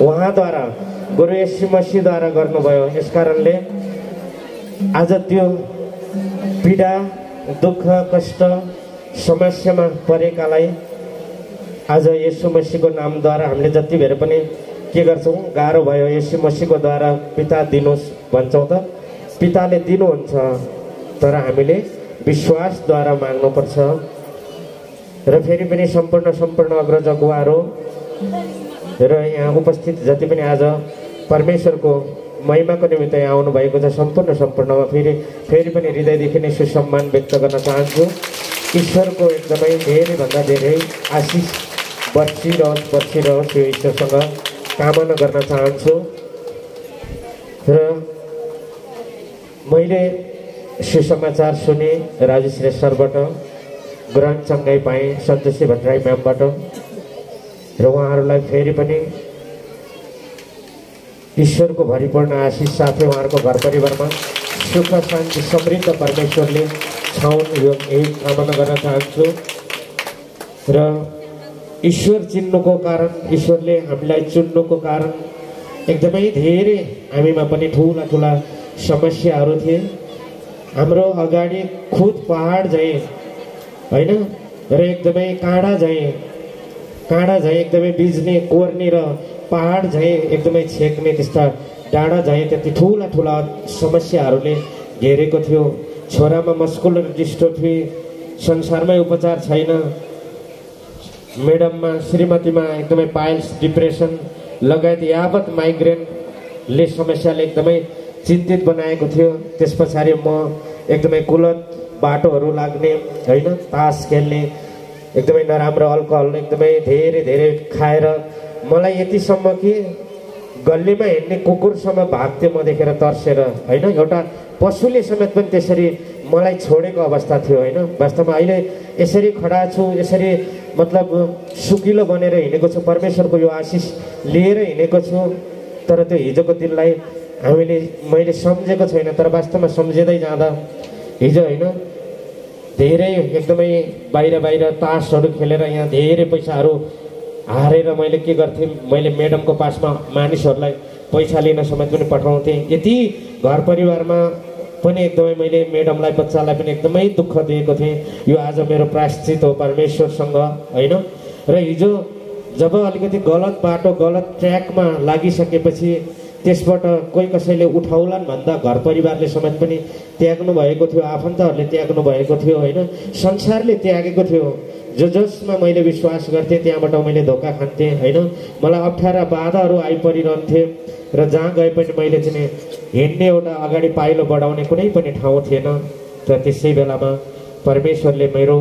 उहाँद्वारा गुरु येशू मसीहद्वारा गर्नुभयो। यस कारणले आज त्यो पीडा दुःख कष्ट समस्यामा परेकालाई आज येशू मसीहको नामद्वारा हामीले जति बेर पनि के गर्छौँ, गाह्रो भयो येशू मसीहको द्वारा पिता दिनुहोस् भन्छौँ त पिताले दिनुहुन्छ, तर हामीले विश्वासद्वारा माग्नुपर्छ। र फेरि पनि सम्पूर्ण अग्रज अगुवाहरू र यहाँ उपस्थित जति पनि आज परमेश्वरको महिमाको निमित्त यहाँ आउनुभएको छ सम्पूर्णमा फेरि पनि हृदयदेखि नै सुसम्मान व्यक्त गर्न चाहन्छु। ईश्वरको एकदमै धेरैभन्दा धेरै आशिष बर्सिरहोस् यो ईश्वरसँग कामना गर्न चाहन्छु। र मैले सुसमाचार सुने राजु श्रेष्ठ सरबाट, ग्रहणसँगै पाएँ सन्तोषी भट्टराई म्यामबाट र उहाँहरूलाई फेरि पनि ईश्वरको भरिपूर्ण आशिष साथै उहाँहरूको घर परिवारमा सुख शान्ति समृद्ध परमेश्वरले छाउन् यो यही कामना गर्न चाहन्छु। र ईश्वर चिन्नुको कारण, ईश्वरले हामीलाई चुन्नुको कारण एकदमै धेरै हामीमा पनि ठुला समस्याहरू थिए। हाम्रो अगाडि खुद पहाड झैँ होइन र एकदमै काँडा झैँ एकदमै बिज्ने कोर्ने र पहाड झैँ एकदमै छेक्ने त्यस्ता डाँडा झैँ त्यति ठुला समस्याहरूले घेरेको थियो। छोरामा मस्कुलर डिस्ट्रोफी, संसारमै उपचार छैन। मेडममा श्रीमतीमा एकदमै पाइल्स, डिप्रेसन लगायत यावत माइग्रेनले समस्याले एकदमै चिन्तित बनाएको थियो। त्यस पछाडि म एकदमै कुलत बाटोहरू लाग्ने होइन, तास खेल्ने, एकदमै नराम्रो अल्कोहल एकदमै धेरै खाएर मलाई यतिसम्म कि गल्लीमा हिँड्ने कुकुरसम्म भाग्थ्यो म देखेर तर्सेर होइन। एउटा पशुले समेत पनि त्यसरी मलाई छोडेको अवस्था थियो होइन। वास्तवमा अहिले यसरी खडा छु, यसरी मतलब सुकिलो बनेर हिँडेको छु, परमेश्वरको यो आशिष लिएर हिँडेको छु। तर त्यो हिजोको दिनलाई मैले सम्झेको छैन। तर वास्तवमा सम्झिँदै जाँदा हिजो होइन धेरै एकदमै बाहिर तासहरू खेलेर यहाँ धेरै पैसाहरू हारेर मैले के गर्थेँ, मैले मेडमको पासमा मानिसहरूलाई पैसा लिन समेत पनि पठाउँथेँ। यति घर परिवारमा पनि एकदमै मैले मेडमलाई बच्चालाई पनि एकदमै दुःख दिएको थिएँ। यो आज मेरो प्रायश्चित हो परमेश्वरसँग होइन। र हिजो जब अलिकति गलत बाटो गलत ट्र्याकमा लागिसकेपछि त्यसबाट कोही कसैले उठाउलान् भन्दा घर परिवारले समेत पनि त्याग्नु भएको थियो, आफन्तहरूले त्याग्नु भएको थियो होइन, संसारले त्यागेको थियो। जसमा मैले विश्वास गर्थेँ त्यहाँबाट मैले धोका खान्थेँ होइन। मलाई अप्ठ्यारा बाधाहरू आइपरिरहन्थे र जहाँ गए पनि मैले चाहिँ हिँड्ने एउटा अगाडि पाइलो बढाउने कुनै पनि ठाउँ थिएन। तर त्यसै बेलामा परमेश्वरले मेरो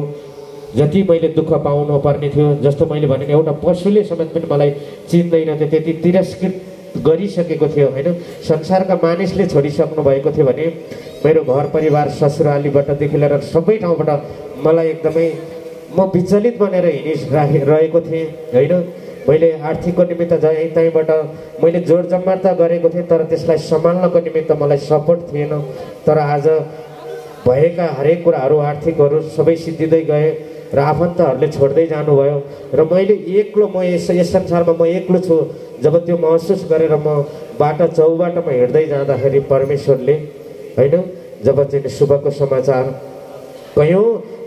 जति मैले दुःख पाउनु पर्ने थियो, जस्तो मैले भने एउटा पशुले समेत पनि मलाई चिन्दैन थियो, त्यति तिरस्कृत गरिसकेको थियो होइन। संसारका मानिसले छोडिसक्नु भएको थियो भने मेरो घर परिवार ससुरालीबाटदेखि लिएर सबै ठाउँबाट मलाई एकदमै म विचलित बनेर हिँडिरहेको थिएँ होइन। मैले आर्थिकको निमित्त त्यहीँबाट मैले जोड जम्मा त गरेको थिएँ, तर त्यसलाई सम्हाल्नको निमित्त मलाई सपोर्ट थिएन। तर आज भएका हरेक कुराहरू आर्थिकहरू सबै सिद्धिँदै गए र आफन्तहरूले छोड्दै जानुभयो र मैले एक्लो, म यस संसारमा म एक्लो छु। जब त्यो महसुस गरेर म बाटो चौबाटोमा हिँड्दै जाँदाखेरि परमेश्वरले होइन जब चाहिँ शुभको समाचार कयौँ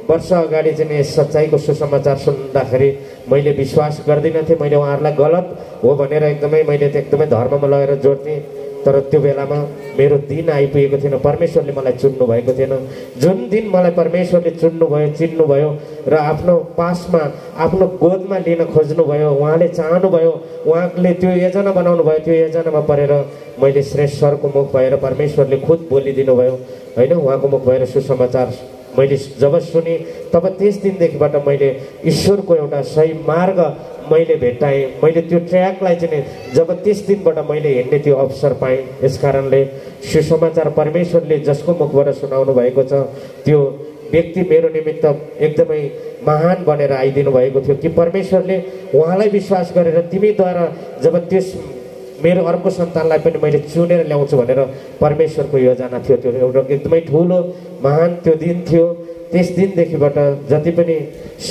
वर्ष अगाडि चाहिँ सच्चाइको सुसमाचार सुन्दाखेरि मैले विश्वास गर्दिनँ थिएँ। मैले उहाँहरूलाई गलत हो भनेर एकदमै मैले एकदमै धर्ममा लगेर जोड्थेँ। तर त्यो बेलामा मेरो दिन आइपुगेको थिएन, परमेश्वरले मलाई चुन्नु भएको थिएन। जुन दिन मलाई परमेश्वरले चुन्नुभयो, चिन्नुभयो र आफ्नो पासमा आफ्नो गोदमा लिन खोज्नुभयो, उहाँले चाहनुभयो, उहाँले त्यो योजना बनाउनु भयो। त्यो योजनामा परेर मैले श्रेष्ठ सरको मुख भएर परमेश्वरले खुद बोलिदिनु भयो होइन। उहाँको मुख भएर सुसमाचार मैले जब सुने तब त्यस दिनदेखिबाट मैले ईश्वरको एउटा सही मार्ग मैले भेट्टाएँ। मैले त्यो ट्र्याकलाई चाहिँ जब त्यस दिनबाट मैले हिँड्ने त्यो अवसर पाएँ। यस कारणले सुसमाचार परमेश्वरले जसको मुखबाट सुनाउनु भएको छ त्यो व्यक्ति मेरो निमित्त एकदमै महान बनेर आइदिनु भएको थियो कि परमेश्वरले उहाँलाई विश्वास गरेर तिमीद्वारा जब त्यस मेरो अर्को सन्तानलाई पनि मैले चुनेर ल्याउँछु भनेर परमेश्वरको योजना थियो। त्यो एउटा एकदमै ठुलो महान त्यो दिन थियो। त्यस दिनदेखिबाट जति पनि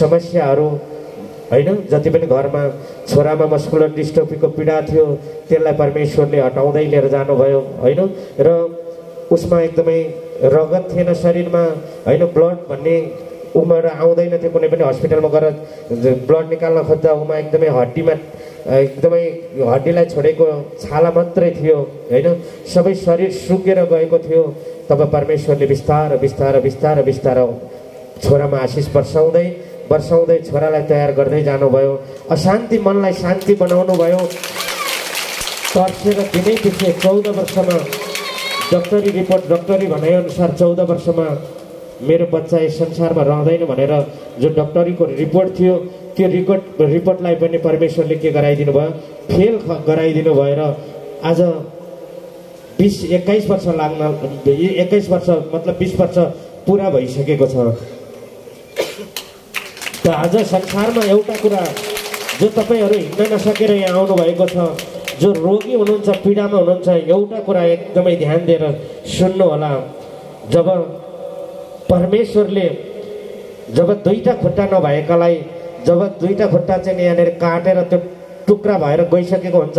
समस्याहरू होइन। जति पनि घरमा छोरामा मस्कुलर डिस्ट्रोफीको पीडा थियो त्यसलाई परमेश्वरले हटाउँदै लिएर जानुभयो होइन। र उसमा एकदमै रगत थिएन शरीरमा होइन, ब्लड भन्ने उमेर आउँदैन थियो। कुनै पनि हस्पिटलमा गएर ब्लड निकाल्न खोज्दा उमा एकदमै हड्डीमा एकदमै हड्डीलाई छोडेको छाला मात्रै थियो होइन। सबै शरीर सुकेर गएको थियो। तब परमेश्वरले बिस्तार बिस्तार बिस्तार बिस्तार छोरामा आशिष वर्षाउँदै वर्षाउँदै छोरालाई तयार गर्दै जानुभयो। अशान्ति मनलाई शान्ति बनाउनु भयो। तर्सेर दिनै पछि 14 वर्षमा डक्टरी रिपोर्ट, डक्टरी भनाइअनुसार 14 वर्षमा मेरो बच्चा यस संसारमा रहँदैन भनेर जो डक्टरीको रिपोर्ट थियो त्यो रिपोर्टलाई पनि परमेश्वरले के गराइदिनु भयो, फेल गराइदिनु भएर आज 20-21 वर्ष लाग्न 21 वर्ष मतलब 20 वर्ष पुरा भइसकेको छ। त आज संसारमा एउटा कुरा जो तपाईहरू हिँड्न नसकेर यहाँ आउनु भएको छ, जो रोगी हुनुहुन्छ, पीडामा हुनुहुन्छ, एउटा कुरा एकदमै ध्यान दिएर सुन्नु होला। जब परमेश्वरले जब दुईटा खुट्टा नभएकालाई, जब दुईटा खुट्टा चाहिँ यहाँनिर काटेर त्यो टुक्रा भएर गइसकेको हुन्छ,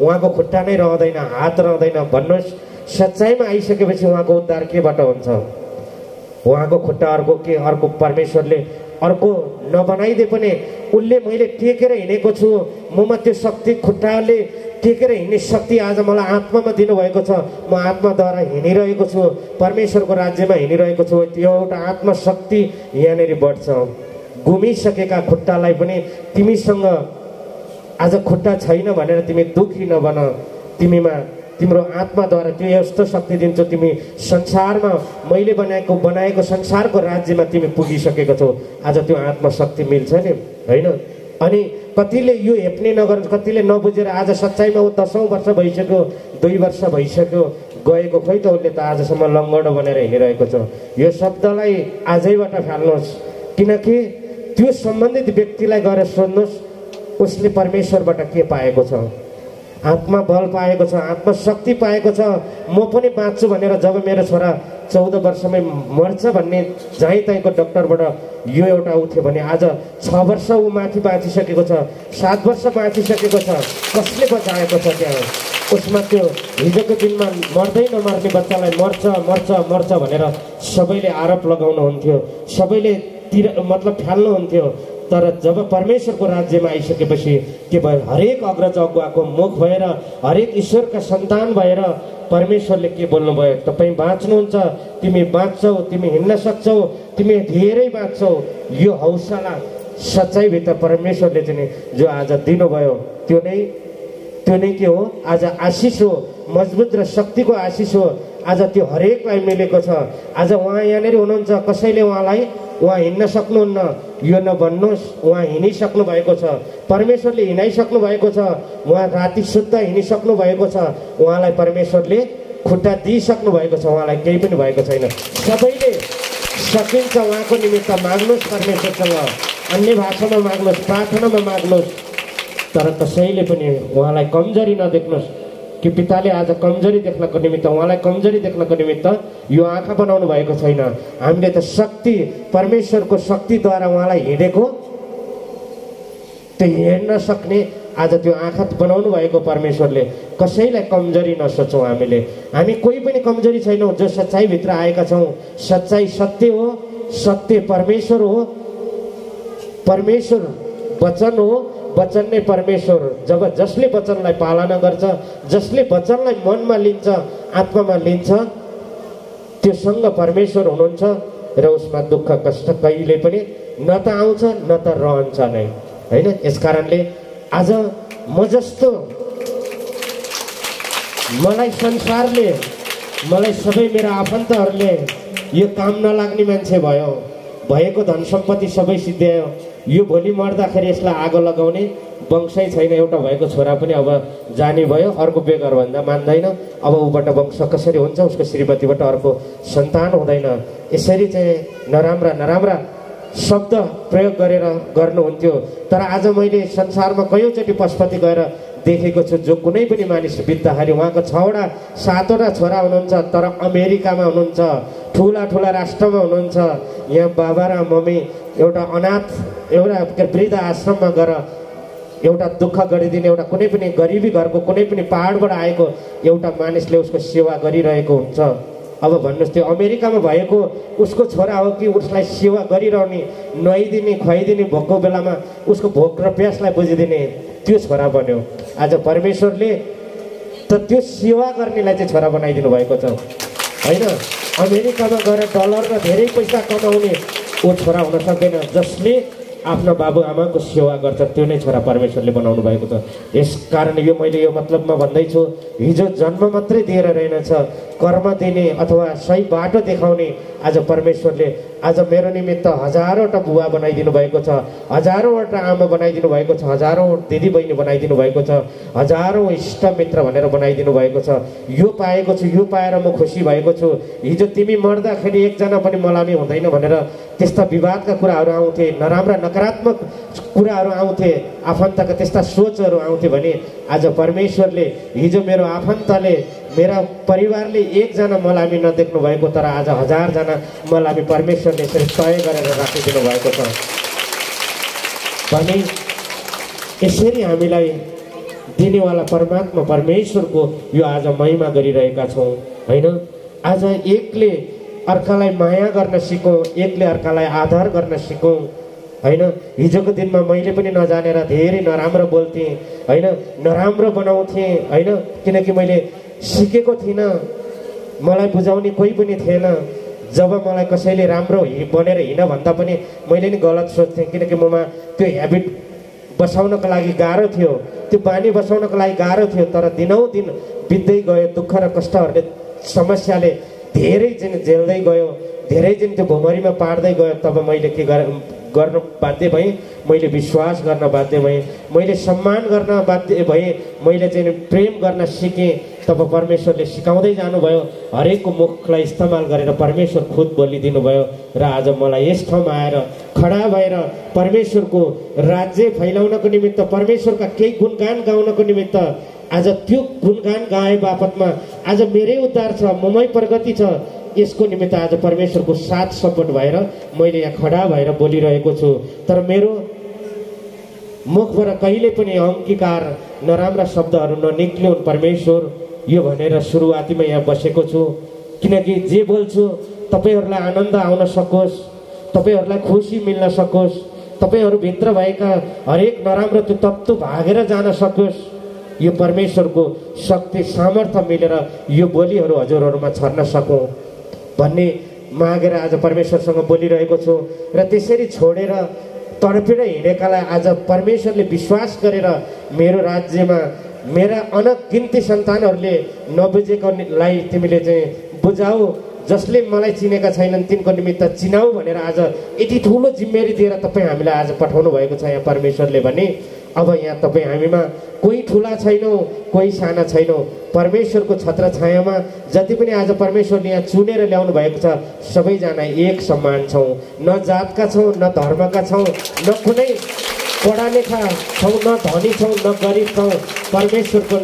उहाँको खुट्टा नै रहँदैन, हात रहँदैन भन्नुहोस्। सच्चाइमा आइसकेपछि उहाँको उद्धार केबाट हुन्छ? उहाँको खुट्टा अर्को के, अर्को परमेश्वरले अर्को नबनाइदिए पनि उसले मैले टेकेर हिँडेको छु, ममा त्यो शक्ति, खुट्टाले टेकेर हिँड्ने शक्ति आज मलाई आत्मामा दिनुभएको छ। म आत्माद्वारा हिँडिरहेको छु, परमेश्वरको राज्यमा हिँडिरहेको छु। त्यो एउटा आत्मशक्ति यहाँनिर बढ्छ। घुमिसकेका खुट्टालाई पनि तिमीसँग आज खुट्टा छैन भनेर तिमी दुखी नबन। तिमीमा तिम्रो आत्माद्वारा त्यो यस्तो शक्ति दिन्छु, तिमी संसारमा मैले बनाएको संसारको राज्यमा तिमी पुगिसकेको छौ। आज त्यो आत्मशक्ति मिल्छ नि होइन। अनि कतिले यो हेप्ने नगर, कतिले नबुझेर आज सच्चाइमा ऊ 10औं वर्ष भइसक्यो, 2 वर्ष भइसक्यो गएको, खोइ त उसले त आजसम्म लङ्गडो बनेर हिँडिरहेको छ। यो शब्दलाई आजैबाट फाल्नुहोस्, किनकि त्यो सम्बन्धित व्यक्तिलाई गएर सोध्नुहोस् उसले परमेश्वरबाट के पाएको छ। आत्मा बल पाएको छ, आत्मशक्ति पाएको छ। म पनि बाँच्छु भनेर जब मेरो छोरा 14 वर्षमै मर्छ भन्ने जहीँ तहीँको डक्टरबाट यो एउटा उठ्यो भने आज 6 वर्ष ऊ माथि बाँचिसकेको छ, 7 वर्ष बाँचिसकेको छ। कसले बचाएको छ त्यहाँ? उसमा त्यो हिजोको दिनमा मर्दै नमर्ने बच्चालाई मर्छ मर्छ मर्छ भनेर सबैले आरोप लगाउनुहुन्थ्यो, सबैले मतलब फाल्नुहुन्थ्यो। तर जब परमेश्वरको राज्यमा आइसकेपछि के भयो? हरेक अग्रज अगुवाको मुख भएर, हरेक ईश्वरका सन्तान भएर परमेश्वरले के बोल्नुभयो? तपाईँ बाँच्नुहुन्छ, तिमी बाँच्छौ, तिमी हिँड्न सक्छौ, तिमी धेरै बाँच्छौ। यो हौसला सच्चाइभित्र परमेश्वरले चाहिँ जो आज दिनुभयो त्यो नै के हो? आज आशिष हो, मजबुत र शक्तिको आशिष हो। आज त्यो हरेकलाई मिलेको छ। आज उहाँ यहाँनिर हुनुहुन्छ, कसैले उहाँ हिँड्न सक्नुहुन्न यो नभन्नुहोस्, उहाँ हिँडिसक्नु भएको छ। परमेश्वरले हिँडाइसक्नु भएको छ। उहाँ राति शुद्ध हिँडिसक्नु भएको छ। उहाँलाई परमेश्वरले खुट्टा दिइसक्नु भएको छ। उहाँलाई केही पनि भएको छैन। सबैले सकिन्छ। उहाँको निमित्त माग्नुहोस् परमेश्वरसँग, अन्य भाषामा माग्नुहोस्, प्रार्थनामा माग्नुहोस्, तर कसैले पनि उहाँलाई कमजोरी नदेख्नुहोस्। कि पिताले आज कमजोरी देख्नको निमित्त, उहाँलाई कमजोरी देख्नको निमित्त यो आँखा बनाउनु भएको छैन। हामीले त शक्ति, परमेश्वरको शक्तिद्वारा उहाँलाई हिँडेको, त्यो हिँड्न सक्ने आज त्यो आँखा बनाउनु भएको परमेश्वरले। कसैलाई कमजोरी नसोचौँ हामीले। हामी कोही पनि कमजोरी छैनौँ। जो सच्चाइभित्र आएका छौँ, सच्चाइ सत्य हो, सत्य परमेश्वर हो, परमेश्वर वचन हो, वचन नै परमेश्वर। जब जसले वचनलाई पालना गर्छ, जसले वचनलाई मनमा लिन्छ, आत्मामा लिन्छ, त्योसँग परमेश्वर हुनुहुन्छ र उसमा दुःख कष्ट कहिले पनि न त आउँछ न त रहन्छ नै होइन। यसकारणले आज म जस्तो मलाई संसारले, मलाई सबै मेरो आफन्तहरूले यो काम नलाग्ने मान्छे भएको धन सम्पत्ति सबै सिद्ध्यायो, यो भोलि मर्दाखेरि यसलाई आगो लगाउने वंशै छैन। एउटा भएको छोरा पनि अब जाने भयो, अर्को बेगर भन्दा मान्दैन। अब ऊबाट वंश कसरी हुन्छ? उसको श्रीमतीबाट अर्को सन्तान हुँदैन। यसरी चाहिँ नराम्रा शब्द प्रयोग गरेर गर्नुहुन्थ्यो। तर आज मैले संसारमा कयौँचोटि पशुपति गएर देखेको छु। जो कुनै पनि मानिस बित्दाखेरि उहाँको 6वटा 7वटा छोरा हुनुहुन्छ, तर अमेरिकामा हुनुहुन्छ, ठुला ठुला राष्ट्रमा हुनुहुन्छ। यहाँ बाबा र मम्मी एउटा अनाथ एउटा वृद्ध आश्रममा गएर एउटा दुःख गरिदिने एउटा कुनै पनि गरिबी घरको कुनै पनि पहाडबाट आएको एउटा मानिसले उसको सेवा गरिरहेको हुन्छ। अब भन्नुहोस् त्यो अमेरिकामा भएको उसको छोरा हो कि उसलाई सेवा गरिरहने, नुहाइदिने, खुवाइदिने, भोकको बेलामा उसको भोक र प्यासलाई बुझिदिने त्यो छोरा बन्यो। आज परमेश्वरले त त्यो सेवा गर्नेलाई चाहिँ छोरा बनाइदिनु भएको छ होइन। अमेरिकामा गएर डलर र धेरै पैसा कमाउने ऊ छोरा हुन सक्दैन। जसले आफ्नो बाबुआमाको सेवा गर्छ त्यो नै छोरा परमेश्वरले बनाउनु भएको छ। यसकारण यो मैले यो मतलबमा भन्दैछु, हिजो जन्म मात्रै दिएर रहेनछ, कर्म दिने अथवा सही बाटो देखाउने आज परमेश्वरले आज मेरो निमित्त हजारौँवटा बुवा बनाइदिनु भएको छ, हजारौँवटा आमा बनाइदिनु भएको छ, हजारौँ दिदी बहिनी बनाइदिनु भएको छ, हजारौँ इष्टमित्र भनेर बनाइदिनु भएको छ। यो पाएको छु, यो पाएर म खुसी भएको छु। हिजो तिमी मर्दाखेरि एकजना पनि मलामी हुँदैन भनेर त्यस्ता विवादका कुराहरू आउँथे, नराम्रा नकारात्मक कुराहरू आउँथे, आफन्तका त्यस्ता सोचहरू आउँथे भने आज परमेश्वरले हिजो मेरो आफन्तले मेरा परिवारले एकजना मलामी नदेख्नु भएको तर आज 1000जना मलामी परमेश्वरले यसरी तय गरेर राखिदिनु भएको छ भने यसरी हामीलाई दिनेवाला परमात्मा परमेश्वरको यो आज महिमा गरिरहेका छौँ होइन। आज एकले अर्कालाई माया गर्न सिकौँ, एकले अर्कालाई आदर गर्न सिकौँ होइन। हिजोको दिनमा मैले पनि नजानेर धेरै नराम्रो बोल्थेँ होइन, नराम्रो बनाउँथेँ होइन, किनकि मैले सिकेको थिइनँ, मलाई बुझाउने कोही पनि थिएन। जब मलाई कसैले राम्रो बनेर हिँड भन्दा पनि मैले नि गलत सोच्थेँ, किनकि ममा त्यो ह्याबिट बसाउनको लागि गाह्रो थियो, त्यो बानी बसाउनको लागि गाह्रो थियो। तर दिनौँ दिन बित्दै गयो, दुःख र कष्टहरूले समस्याले धेरै दिन झेल्दै गयो, धेरै दिन त्यो भुमरीमा पार्दै गयो। तब मैले के गर्न बाध्य भएँ, मैले विश्वास गर्न बाध्य भएँ, मैले सम्मान गर्न बाध्य भएँ, मैले चाहिँ प्रेम गर्न सिकेँ। तब परमेश्वरले सिकाउँदै जानुभयो, हरेकको मुखलाई इस्तेमाल गरेर परमेश्वर खुद बोलिदिनु भयो र आज मलाई यस ठाउँमा आएर खडा भएर परमेश्वरको राज्य फैलाउनको निमित्त, परमेश्वरका केही गुणगान गाउनको निमित्त आज त्यो गुणगान गाए बापतमा आज मेरै उद्धार छ, ममै प्रगति छ, यसको निमित्त आज परमेश्वरको साथ सपोर्ट भएर मैले यहाँ खडा भएर बोलिरहेको छु। तर मेरो मुखबाट कहिले पनि अहङ्कार नराम्रा शब्दहरू ननिक्लिउन् परमेश्वर, यो भनेर सुरुवातीमा यहाँ बसेको छु। किनकि जे बोल्छु तपाईँहरूलाई आनन्द आउन सकोस्, तपाईँहरूलाई खुसी मिल्न सकोस्, तपाईँहरूभित्र भएका हरेक नराम्रो त्यो तत्त्व भागेर जान सकोस्। यो परमेश्वरको शक्ति सामर्थ्य मिलेर यो बोलीहरू हजुरहरूमा छर्न सकौँ भन्ने मागेर आज परमेश्वरसँग बोलिरहेको छु। र त्यसरी छोडेर तडपेर हिँडेकालाई आज परमेश्वरले विश्वास गरेर मेरो राज्यमा मेरा अनगिन्ती सन्तानहरूले नबुझेकोलाई तिमीले चाहिँ बुझाऊ, जसले मलाई चिनेका छैनन् तिनको निमित्त चिनाऊ भनेर आज यति ठुलो जिम्मेवारी दिएर तपाईँ हामीलाई आज पठाउनु भएको छ यहाँ परमेश्वरले भने। अब यहाँ तपाईँ हामीमा कोही ठुला छैनौँ, कोही साना छैनौँ, परमेश्वरको छत्र छायामा जति पनि आज परमेश्वरले यहाँ चुनेर ल्याउनु भएको छ सबैजना एक समान छौँ, न जातका छौँ, न धर्मका छौँ, न कुनै पढा लेखा छौँ, न धनी छौँ, न गरिब छौँ। परमेश्वरको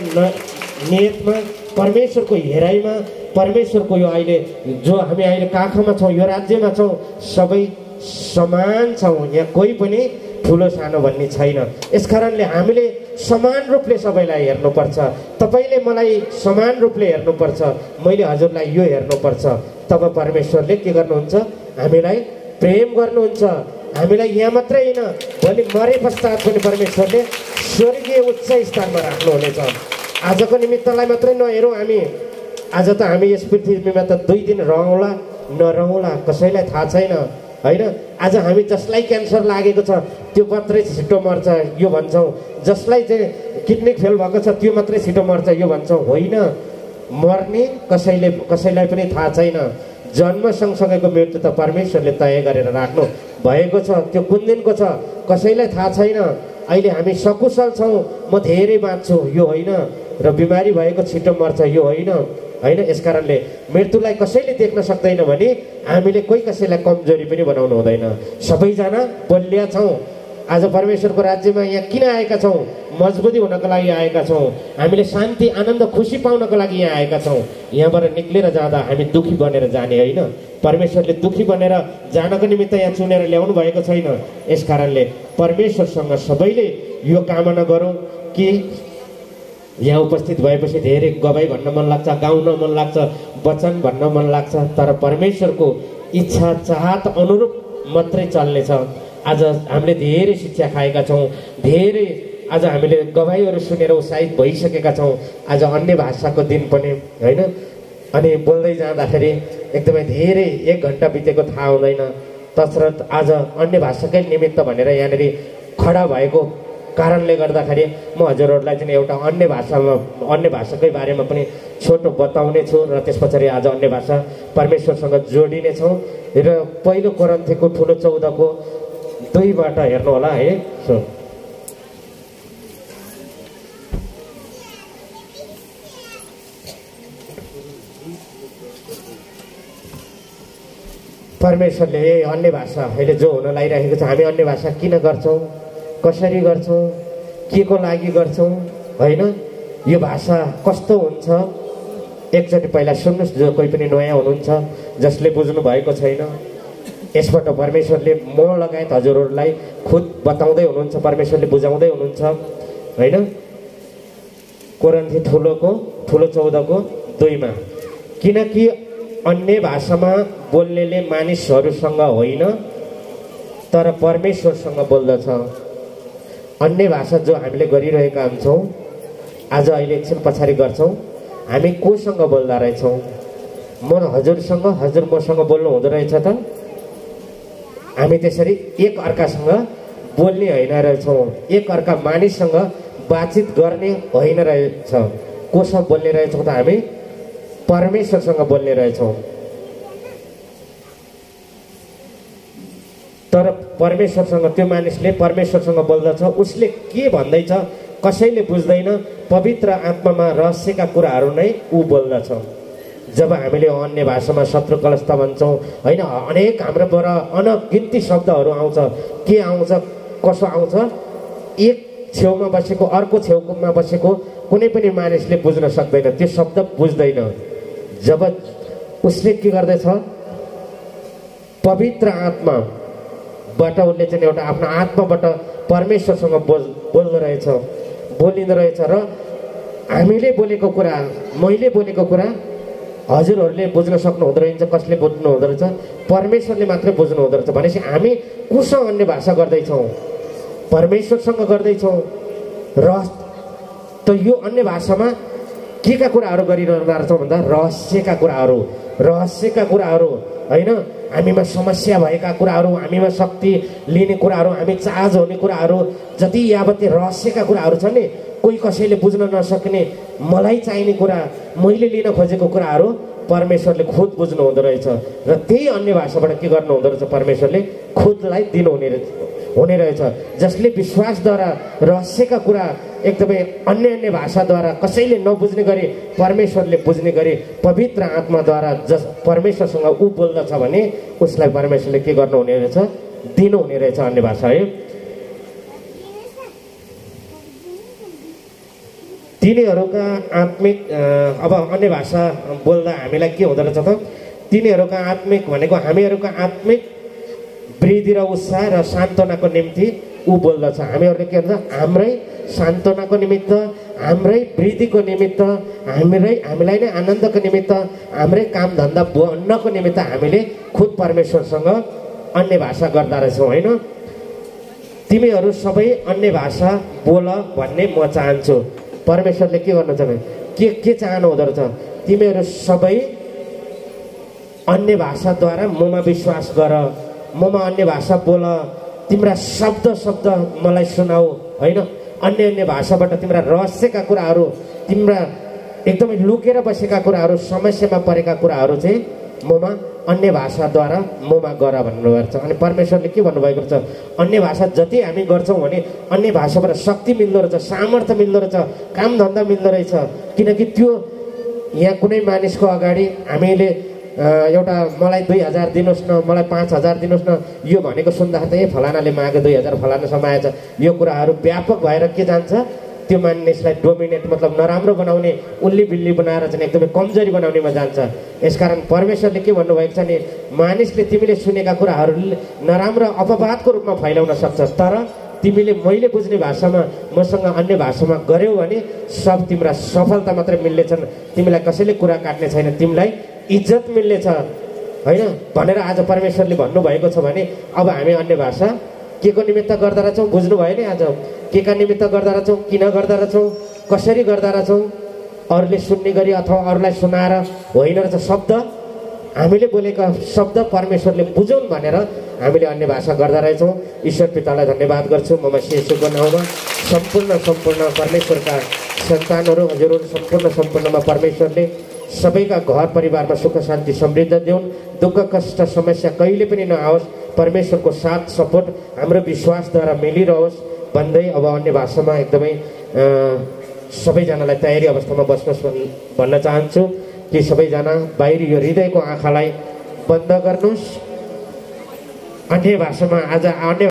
नियतमा, परमेश्वरको हेराइमा, परमेश्वरको यो अहिले जो हामी अहिले काखमा छौँ, यो राज्यमा छौँ, सबै समान छौँ। यहाँ कोही पनि ठुलो सानो भन्ने छैन। यसकारणले हामीले समान रूपले सबैलाई हेर्नुपर्छ। तपाईँले मलाई समान रूपले हेर्नुपर्छ, मैले हजुरलाई यो हेर्नुपर्छ। तब परमेश्वरले के गर्नुहुन्छ, हामीलाई प्रेम गर्नुहुन्छ। हामीलाई यहाँ मात्रै होइन, भोलि मरे पश्चात पनि परमेश्वरले स्वर्गीय उच्च स्थानमा राख्नुहुनेछ। आजको निमित्तलाई मात्रै नहेरौँ हामी। आज त हामी यस पृथ्वीमा त 2 दिन रहौँला नरहौँला कसैलाई थाहा छैन होइन। आज हामी जसलाई क्यान्सर लागेको छ त्यो मात्रै छिटो मर्छ यो भन्छौँ, जसलाई चाहिँ किडनी फेल भएको छ त्यो मात्रै छिटो मर्छ यो भन्छौँ। होइन, मर्ने कसैलाई पनि थाहा छैन। जन्म सँगसँगैको मृत्यु त परमेश्वरले तय गरेर राख्नु भएको छ। त्यो कुन दिनको छ कसैलाई थाहा छैन। अहिले हामी सकुशल छौँ, म धेरै बाँच्छु यो होइन, र बिमारी भएको छिटो मर्छ यो होइन होइन। यसकारणले मृत्युलाई कसैले देख्न सक्दैन भने हामीले कोही कसैलाई कमजोरी पनि बनाउनु हुँदैन। सबैजना बलिया छौँ, आज परमेश्वरको राज्यमा यहाँ किन आएका छौँ? मजबुती हुनको लागि आएका छौँ। हामीले शान्ति आनन्द खुसी पाउनको लागि यहाँ आएका छौँ। यहाँबाट निक्लेर जाँदा हामी दुखी बनेर जाने होइन। परमेश्वरले दुखी बनेर जानको निमित्त यहाँ चुनेर ल्याउनु भएको छैन। यस कारणले परमेश्वरसँग सबैले यो कामना गरौँ कि यहाँ उपस्थित भएपछि धेरै गवाई भन्न मन लाग्छ, गाउन मन लाग्छ, वचन भन्न मन लाग्छ, तर परमेश्वरको इच्छा चाहत अनुरूप मात्रै चल्नेछ। आज हामीले धेरै शिक्षा खाएका छौँ, धेरै आज हामीले गवाईहरू सुनेर उत्साहित भइसकेका छौँ। आज अन्य भाषाको दिन पनि होइन। अनि बोल्दै जाँदाखेरि एकदमै धेरै 1 घन्टा बितेको थाहा हुँदैन। तसर्थ आज अन्य भाषाकै निमित्त भनेर यहाँनिर खडा भएको कारणले गर्दाखेरि म हजुरहरूलाई चाहिँ एउटा अन्य भाषाकै बारेमा पनि छोटो बताउने छु र त्यस पछाडि आज अन्य भाषा परमेश्वरसँग जोडिनेछौँ। र पहिलो कोरिन्थीको ठुलो 14को 2बाट हेर्नु होला है। परमेश्वरले अन्य भाषा अहिले जो हुन लागिरहेको छ, हामी अन्य भाषा किन गर्छौँ, कसरी गर्छौँ, के को लागि गर्छौँ होइन। यो भाषा कस्तो हुन्छ एकचोटि पहिला सुन्नुहोस्। जो कोही पनि नयाँ हुनुहुन्छ, जसले बुझ्नु भएको छैन, यसबाट परमेश्वरले म लगायत हजुरहरूलाई खुद बताउँदै हुनुहुन्छ, परमेश्वरले बुझाउँदै हुनुहुन्छ होइन। कोरिन्थी ठुलो 14को 2मा, किनकि अन्य भाषामा बोल्नेले मानिसहरूसँग होइन तर परमेश्वरसँग बोल्दछ। अन्य भाषा जो हामीले गरिरहेका हुन्छौँ, आज अहिले एकछिन पछाडि गर्छौँ, हामी कोसँग बोल्दा रहेछौँ? म हजुरसँग, हजुर मसँग बोल्नु हुँदो रहेछ त? हामी त्यसरी एक अर्कासँग बोल्ने होइन रहेछौँ, एक अर्का मानिससँग बातचित गर्ने होइन रहेछ। कोसँग बोल्ने रहेछौँ त? हामी परमेश्वरसँग बोल्ने रहेछौँ। तर परमेश्वरसँग त्यो मानिसले परमेश्वरसँग बोल्दछ, उसले के भन्दैछ कसैले बुझ्दैन, पवित्र आत्मामा रहस्यका कुराहरू नै ऊ बोल्दछ। जब हामीले अन्य भाषामा शत्रु कलस्थ भन्छौँ होइन, अनेक हाम्रोबाट अनगिन्ती शब्दहरू आउँछ। के आउँछ, कसो आउँछ, एक छेउमा बसेको अर्को छेउमा बसेको कुनै पनि मानिसले बुझ्न सक्दैन, त्यो शब्द बुझ्दैन। जब उसले के गर्दैछ, पवित्र आत्माबाट उसले चाहिँ एउटा आफ्नो आत्माबाट परमेश्वरसँग बोल्दो रहेछ, बोलिँदो रहेछ। र हामीले बोलेको कुरा, मैले बोलेको कुरा हजुरहरूले बुझ्न सक्नु हुँदो रहेछ। कसले बुझ्नु हुँदो रहेछ? परमेश्वरले मात्रै बुझ्नु हुँदो रहेछ। भनेपछि हामी कोसँग अन्य भाषा गर्दैछौँ? परमेश्वरसँग गर्दैछौँ। र त यो अन्य भाषामा के का कुराहरू गरिरहँदा रहेछौँ भन्दा रहस्यका कुराहरू होइन। हामीमा समस्या भएका कुराहरू, हामीमा शक्ति लिने कुराहरू, हामी चार्ज हुने कुराहरू, जति यावतीय रहस्यका कुराहरू छन् नि, कोही कसैले बुझ्न नसक्ने, मलाई चाहिने कुरा, मैले लिन खोजेको कुराहरू परमेश्वरले खुद बुझ्नु हुँदो रहेछ। र त्यही अन्य भाषाबाट के गर्नु हुँदो रहेछ, परमेश्वरले खुदलाई दिनु हुने रहेछ। जसले विश्वासद्वारा रहस्यका कुरा एकदमै अन्य भाषाद्वारा कसैले नबुझ्ने गरी परमेश्वरले बुझ्ने गरी पवित्र आत्माद्वारा परमेश्वरसँग ऊ बोल्दछ भने उसलाई परमेश्वरले के गर्नुहुने रहेछ, दिनुहुने रहेछ अन्य भाषा है। तिनीहरूका आत्मिक अब अन्य भाषा बोल्दा हामीलाई के हुँदो रहेछ त? तिनीहरूका आत्मिक भनेको हामीहरूका आत्मिक वृद्धि र उत्साह र सान्त्वनाको निम्ति ऊ बोल्दछ। हामीहरूले के भन्छ, हाम्रै सान्त्वनाको निमित्त, हाम्रै वृद्धिको निमित्त, हामीलाई नै आनन्दको निमित्त, हाम्रै काम धन्दा बन्नको निमित्त हामीले खुद परमेश्वरसँग अन्य भाषा गर्दा रहेछौँ होइन। तिमीहरू सबै अन्य भाषा बोल भन्ने म चाहन्छु। परमेश्वरले के गर्नु चाहनु, के चाहनु हुँदो रहेछ? तिमीहरू सबै अन्य भाषाद्वारा ममा विश्वास गर, ममा अन्य भाषा बोल, तिम्रा शब्द मलाई सुनाऊ होइन। अन्य भाषाबाट तिम्रा रहस्यका कुराहरू, तिम्रा एकदमै लुकेर बसेका कुराहरू, समस्यामा परेका कुराहरू चाहिँ ममा अन्य भाषाद्वारा ममा गर भन्नुभएको छ। अनि परमेश्वरले के भन्नुभएको छ, अन्य भाषा जति हामी गर्छौँ भने अन्य भाषाबाट शक्ति मिल्दो रहेछ, सामर्थ्य मिल्दो रहेछ, काम धन्दा मिल्दो रहेछ। किनकि त्यो यहाँ कुनै मानिसको अगाडि हामीले एउटा मलाई 2000 दिनुहोस् न, मलाई 5000 दिनुहोस् न, यो भनेको सुन्दाखेरि त ए फलानाले मागे 2000 फलाना समाएछ, यो कुराहरू व्यापक भएर के जान्छ, त्यो मानिसलाई डोमिनेट मतलब नराम्रो बनाउने, उल्ली बिल्ली बनाएर चाहिँ एकदमै कमजोरी बनाउनेमा जान्छ। यसकारण परमेश्वरले के भन्नुभएको छ भने मानिसले तिमीले सुनेका कुराहरू नराम्रो अपवादको रूपमा फैलाउन सक्छ, तर तिमीले मैले बुझ्ने भाषामा मसँग अन्य भाषामा गर्यौ भने सब तिम्रा सफलता मात्रै मिल्नेछन्, तिमीलाई कसैले कुरा काट्ने छैन, तिमीलाई इज्जत मिल्नेछ होइन भनेर आज परमेश्वरले भन्नुभएको छ। भने अब हामी अन्य भाषा के को निमित्त गर्दा रहेछौँ बुझ्नु भयो नि, आज के का निमित्त गर्दा रहेछौँ, किन गर्दा रहेछौँ, कसरी गर्दा रहेछौँ, अरूले सुन्ने गरी अथवा अरूलाई सुनाएर होइन रहेछ। शब्द हामीले बोलेका शब्द परमेश्वरले बुझौँ भनेर हामीले अन्य भाषा गर्दा रहेछौँ। ईश्वर पितालाई धन्यवाद गर्छु। म मसीह येशूको नाउँमा सम्पूर्ण परमेश्वरका सन्तानहरू हजुरहरू सम्पूर्णमा परमेश्वरले सबैका घर परिवारमा सुख शान्ति समृद्ध देऊन्, दुःख कष्ट समस्या कहिले पनि नआओस्, परमेश्वरको साथ सपोर्ट हाम्रो विश्वासद्वारा मिलिरहोस् भन्दै अब अन्य भाषामा एकदमै सबैजनालाई तयारी अवस्थामा बस्नुहोस् भन्न चाहन्छु कि सबैजना बाहिरी यो हृदयको आँखालाई बन्द गर्नुहोस्। अन्य भाषामा आज अन्य